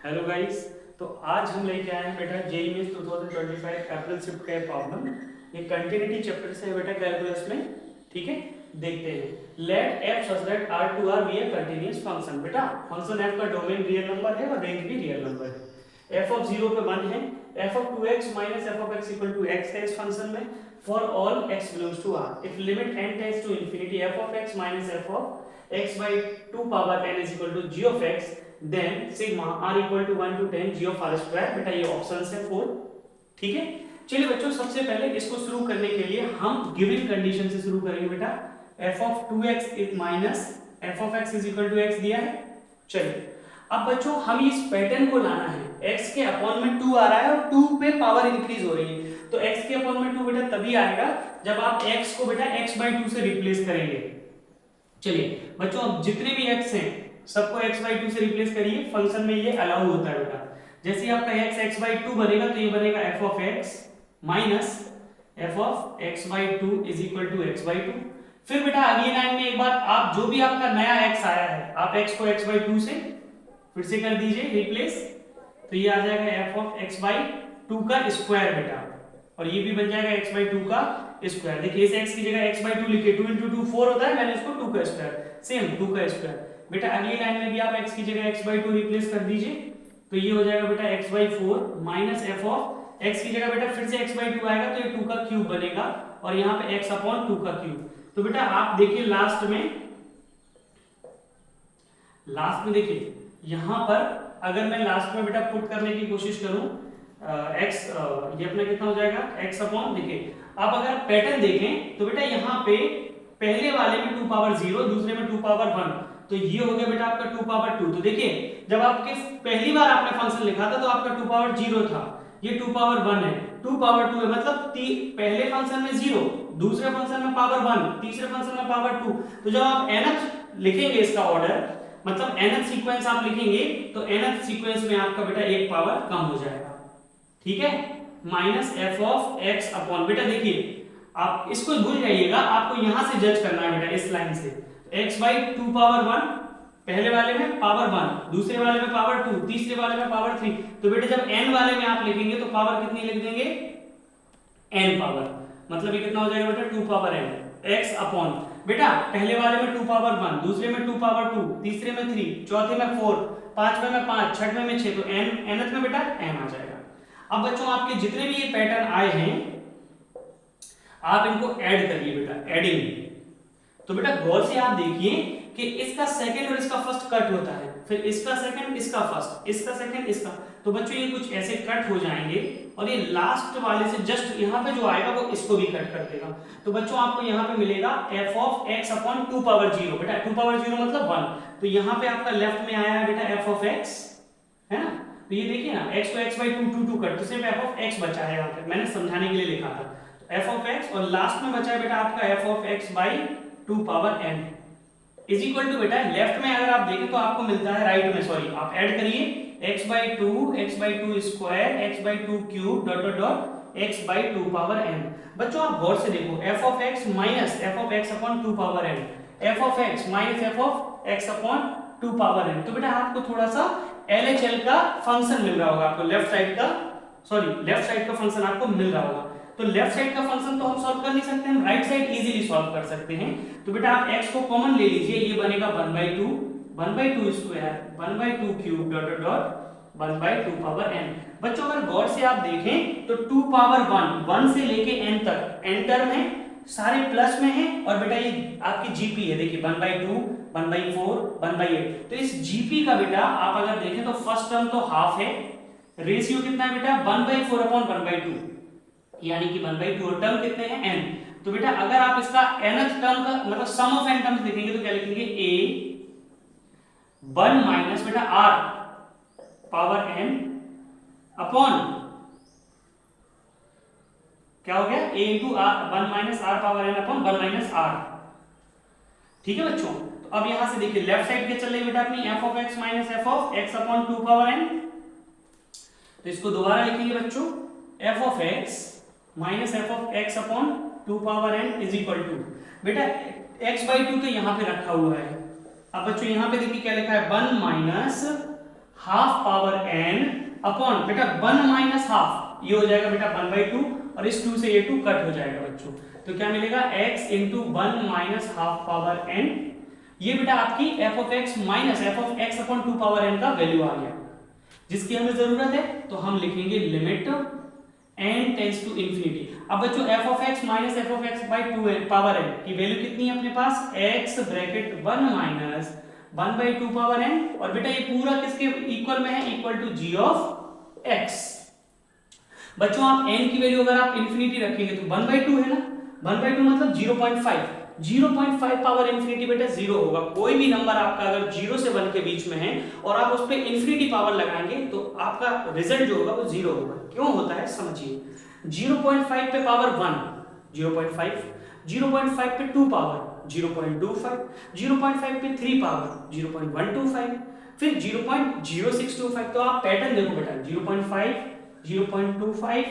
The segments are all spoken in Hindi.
Hello guys. तो आज हम लेके आए हैं बेटा जेईई मेंस 2025 अप्रैल शिफ्ट का प्रॉब्लम। ये कंटिन्यूटी चैप्टर से है बेटा कैलकुलस में। ठीक है, देखते हैं। Let f such that R to R be a continuous function. बेटा फंक्शन एफ का डोमेन रियल नंबर है और रेंज भी रियल नंबर है। एफ ऑफ 0 पे 1 है। F of 2x minus f of x equal to x है इस फंक्शन में for all x belongs to r। If limit n tends to infinity f of x minus f of x by 2 power n is equal to g of x then sigma r equal to 1 to 10 g of r square. बेटा ये ऑप्शंस है 4। ठीक है, चलिए बच्चों सबसे पहले इसको शुरू करने के लिए हम गिवन कंडीशन से शुरू करेंगे। बेटा f of 2x minus f of x is equal to x दिया है। चलिए अब बच्चों हम इस पैटर्न को लाना है। x के अपॉन में 2 आ रहा है और 2 पे पावर इंक्रीज हो रही है, तो x के अपॉन में 2 बेटा तभी आएगा जब आप x को बेटा x बाई 2 से रिप्लेस करेंगे। चलिए बच्चों अब जितने भी x हैं सबको x बाई 2 से रिप्लेस करिए। फंक्शन में ये अलाउ होता है बेटा। जैसे ही आपका x बाई 2 बनेगा तो ये बनेगा f of x minus f of x by 2 is equal to x by 2। फिर बेटा अगली लाइन में एक बार आप जो भी आपका नया x आया है आप x को x बाई 2 से फिर से कर दीजिए रिप्लेस, तो ये आ जाएगा f ऑफ x बाई 2 का स्क्वायर बेटा, और ये भी बन जाएगा x बाई 2 का स्क्वायर। देखिए इस x की जगह x बाई 2 लिखे, 2 इंटू 2 4 होता है, मैंने इसको 2 का स्क्वायर सेम 2 का स्क्वायर। बेटा अगली लाइन में भी आप x की जगह x बाई 2 रिप्लेस कर दीजिए, तो ये हो जाएगा बेटा x by 4 minus f of x की जगह बेटा फिर से x बाई 2 आएगा तो ये 2 का क्यूब बनेगा और यहाँ पे x अपॉन 2 का क्यूब। तो बेटा आप देखिए लास्ट में देखिए यहाँ पर अगर मैं लास्ट में बेटा पुट करने की कोशिश करूं x, ये अपना कितना हो जाएगा x अपॉन, देखिए आप अगर पैटर्न देखें तो बेटा यहाँ पे पहले वाले में 2 पावर 0 दूसरे में 2 पावर 1, तो ये हो गया बेटा आपका 2 पावर 2। तो देखिए जब आपके पहली बार आपने फंक्शन लिखा था तो आपका 2 पावर 0 था, ये 2 पावर 1 है, 2 पावर 2 है, मतलब पहले फंक्शन में 0, दूसरे फंक्शन में पावर 1, तीसरे फंक्शन में पावर 2। तो जब आप nth लिखेंगे इसका ऑर्डर मतलब nth सीक्वेंस आप लिखेंगे तो nth सीक्वेंस में आपका बेटा एक पावर कम हो जाएगा। ठीक है, minus f of x upon, बेटा देखिए आप इसको भूल जाइएगा, आपको यहां से जज करना है बेटा इस लाइन से। x बाई 2 पावर 1, पहले वाले में पावर 1, दूसरे वाले में पावर 2, तीसरे वाले में पावर 3। तो बेटा जब n वाले में आप लिखेंगे तो पावर कितनी लिख देंगे n पावर, मतलब ये कितना हो जाएगा बेटा 2 पावर n x अपॉन, बेटा पहले वाले में 2 पावर 1, दूसरे में 2 पावर 2, तीसरे में 3, चौथे में 4, पांचवें में 5, छठवें में 6, तो nth में बेटा n आ जाएगा। अब बच्चों आपके जितने भी ये पैटर्न आए हैं आप इनको ऐड करिए बेटा, एडिंग। तो बेटा गौर से आप देखिए कि इसका सेकंड और इसका फर्स्ट कट होता है, फिर इसका सेकंड, इसका फर्स्ट, इसका सेकंड, इसका, तो बच्चों ये कुछ ऐसे कट हो जाएंगे और ये लास्ट वाले से जस्ट यहाँ पे जो आएगा वो इसको भी कट कर देगा। तो बच्चों आपको यहाँ पे मिलेगा f of x upon 2 power 0, बेटा 2 पावर 0 मतलब 1, तो यहाँ पे आपका लेफ्ट में आया है बेटा f ऑफ x, है ना। तो ये देखिए ना x को x बाई 2 कट, तो सिर्फ f ऑफ x बचा है, यहाँ पे मैंने समझाने के लिए लिखा था, तो f ऑफ x, और लास्ट में बचा है बेटा आपका f of x by 2 power n is equal to, बेटा लेफ्ट में अगर आप देखें तो आपको मिलता है, राइट में सॉरी आप ऐड करिए x by 2 square x by 2 cube dot dot dot x by 2 power n। बच्चों आप गौर से देखो f of x minus f of x upon 2 power n, f of x minus f of x upon 2 power n। तो बेटा आपको थोड़ा सा LHL का फंक्शन मिल रहा होगा, आपको लेफ्ट साइड का फंक्शन आपको मिल रहा होगा। तो लेफ्ट साइड का फंक्शन तो हम सॉल्व कर नहीं सकते, हम राइट साइड इजीली सॉल्व कर सकते हैं। तो बेटा आप x को कॉमन ले लीजिए, ये बनेगा 1/2 square 1/2 cube dot dot dot 1/2 power n। बच्चों अगर गौर से आप देखें तो 2 पावर 1 से लेके n तक n टर्म है, सारे प्लस में है, और बेटा ये आपकी जीपी है, देखिए 1/2 1/4 1/8। तो इस जीपी का बेटा आप अगर देखें तो फर्स्ट टर्म तो हाफ है, रेशियो कितना है बेटा 1/4 अपॉन 1/2, यानी कि 1/2, और टर्म कितने हैं n। तो बेटा अगर आप इसका nth टर्म का मतलब सम ऑफ n टर्म्स लिखेंगे तो क्या लिखेंगे a 1 माइनस बेटा r पावर n अपॉन क्या हो गया a into r 1 minus r power n upon 1 minus r। ठीक है बच्चों, तो अब यहां से देखिए लेफ्ट साइड क्या चल रही है बेटा अपनी f of x minus f of x upon 2 power n। तो इसको दोबारा लिखेंगे बच्चों, f of x minus f of x upon 2 power n is equal to, बेटा x बाई 2 तो यहाँ पे रखा हुआ है। अब बच्चों यहाँ पे देखिए क्या लिखा है 1 minus half power n upon बेटा 1 माइनस हाफ, ये हो जाएगा बेटा 1/2 और इस 2 से ये 2 कट हो जाएगा बच्चों। तो क्या मिलेगा x into 1 minus half power n, ये बेटा आपकी f of x minus f of x upon 2 power n का वैल्यू आ गया, जिसकी हमें जरूरत है। तो हम लिखेंगे limit n tends to infinity. अब बच्चों f of x minus f of x by 2 power n की वैल्यू कितनी है अपने पास, x bracket 1 minus 1/2 power n, और बेटा ये पूरा किसके इक्वल में है, equal to g of x। बच्चों आप n की वैल्यू अगर आप इंफिनिटी रखेंगे तो 1/2 है ना, 1/2 मतलब 0.5, 0.5 पावर इंफिनिटी बेटा 0 होगा। कोई भी नंबर आपका अगर 0 से 1 के बीच में है और आप उस पे इंफिनिटी पावर लगाएंगे तो आपका रिजल्ट जो होगा वो 0 होगा। क्यों होता है समझिए, 0.5 पे पावर 1 0.5, 0.5 पे 2 पावर 0.25, 0.5 पे 3 पावर 0.125, फिर 0.0625। तो आप पैटर्न देखो बेटा, 0.5, 0.25,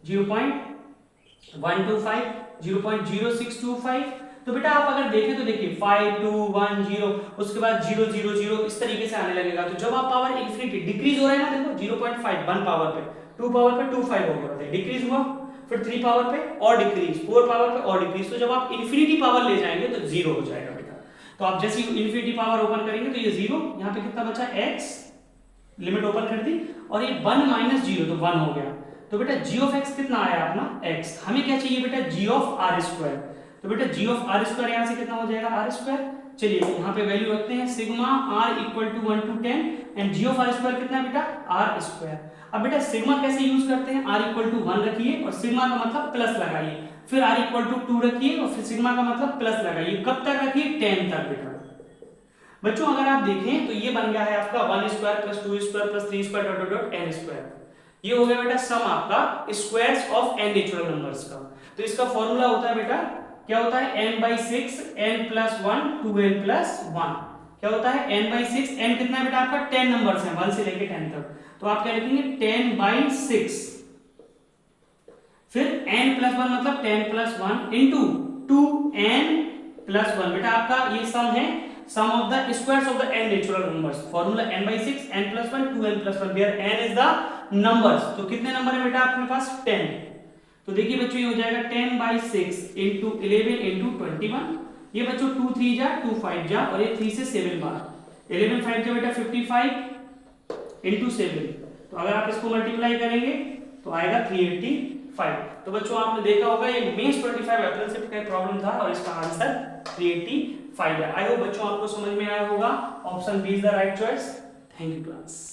0.125, 0.0625। तो बेटा आप अगर देखें तो देखिए 5 2 1 0, उसके बाद 0 0 0 इस तरीके से आने लगेगा। तो जब आप पावर इंफिनिटी डिक्रीज हो रहा है ना, देखो 0.5 1 पावर पे, 2 पावर पे 25 हो गया, डिक्रीज हुआ, फिर 3 पावर पे और डिक्रीज, 4 पावर पे और डिक्रीज। तो जब आप इंफिनिटी पावर ले जाएंगे तो 0 हो जाएगा बेटा। तो आप जैसे ही इंफिनिटी पावर ओपन करेंगे तो ये 0, यहाँ पे कितना बचा x, लिमिट ओपन कर दी, और ये 1 माइनस 0 तो 1 हो गया। तो बेटा g ऑफ x कितना आया अपना x, हमें क्या चाहिए बेटा g ऑफ r स्क्वायर। तो बेटा g ऑफ r स्क्वायर यहाँ से कितना हो जाएगा r स्क्वायर। चलिए यहाँ पे वैल्यू रखते हैं, sigma r equal to 1 to 10 and g of r square कितना है बेटा r स्क्वायर। अब बेटा सिग्मा कैसे यूज करते हैं, r इक्वल टू 1 रखिए और सिग्मा का मतलब प्लस लगाइए, फिर r इक्वल टू 2 रखिए और फिर सिग्मा का मतलब प्लस लगाइए। कब तक रखिए, 10 तक बेटा। बच्चों अगर आप देखें तो ये बन गया है आपका 1 square plus 2 square plus 3 square dot dot n square. ये हो गया बेटा सम आपका squares of n natural numbers का। तो इसका फॉर्मूला होता है बेटा, क्या होता है, n/6 n + 1 2n + 1। क्या होता है n/6, n कितना है बेटा आपका 10 नंबर्स हैं 1 से लेके 10 तक। तो आप क्या लिखेंगे 10/6, फिर n + 1 मतलब 10 + 1 इनटू 2n + 1। बेटा आपका ये सम है, sum of the squares of the n natural numbers, formula n/6 n + 1 2n + 1 where n is the numbers। तो कितने नंबर है बेटा आपके पास 10। तो देखिए बच्चों ये हो जाएगा 10/6 into 11 into 21। ये बच्चों 2 3 जा 2 5 जा और ये 3 से 7 बार, 11 5 जा बेटा 55 into 7। तो अगर आप इसको मल्टीप्लाई करेंगे तो आएगा 385। तो बच्चों आपने देखा होगा ये मेंस 25 अप्रैल शिफ्ट का प्रॉब्लम था और इसका आंसर 385 है। आई होप बच्चों आपको समझ में आया होगा। Option B is the right choice. Thank you class.